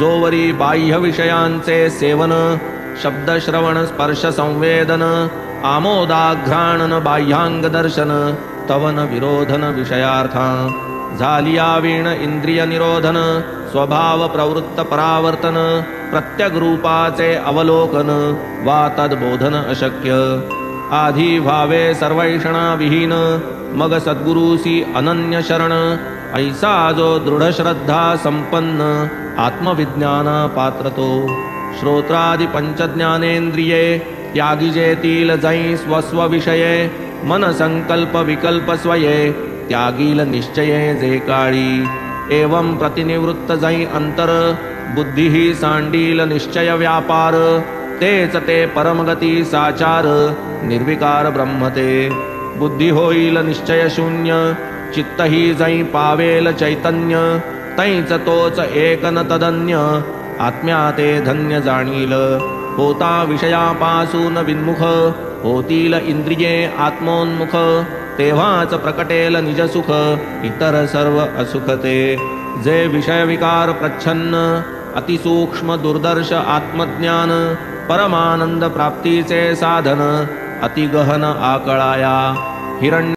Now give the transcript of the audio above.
जोवरी बाह्य विषयांचे सेवन, शब्द श्रवण स्पर्श संवेदन, आमोदाघ्राणन बाह्यांग दर्शन, तवन विरोधन विषयार्था, झालिया वीण इंद्रिय निरोधन, स्वभाव प्रवृत्त परावर्तन, प्रत्यग रूपाचे अवलोकन, वा तद्बोधन अशक्य, आधी भावे सर्वैषणा विहीन, मग सद्गुरूसी अनन्य शरण, ऐसा जो दृढ श्रद्धा संपन्न, आत्मविज्ञान पात्रतो, श्रोत्रादि पंचज्ञानेन्द्रिये त्यागिजेतील जै स्वस्व विषये, मन संकल्प विकल्प स्वये त्यागील निश्चये जे काळी, एवं प्रतिनिवृत्त जै अंतर, बुद्धी ही सांडील निश्चय व्यापार, तेच ते परमगती साचार, निर्विकार ब्रह्मते, बुद्धी होईल निश्चय शून्य, चित्त ही जै पावेल चैतन्य, तैच तोच एक न तदन्य, आत्म्या ते धन्य जाणील, होता विषयापासून विन्मुख, होतील इंद्रिये आत्मोन्मुख, तेव्हाच प्रकटेल निजसुख, इतर सर्व असुखते, जे विषय विकार प्रच्छन्न, अतिसूक्ष्म दुर्दर्श आत्मज्ञान, परमानंद प्राप्तीचे साधन, अतिगहन आकळाया, हिरण्य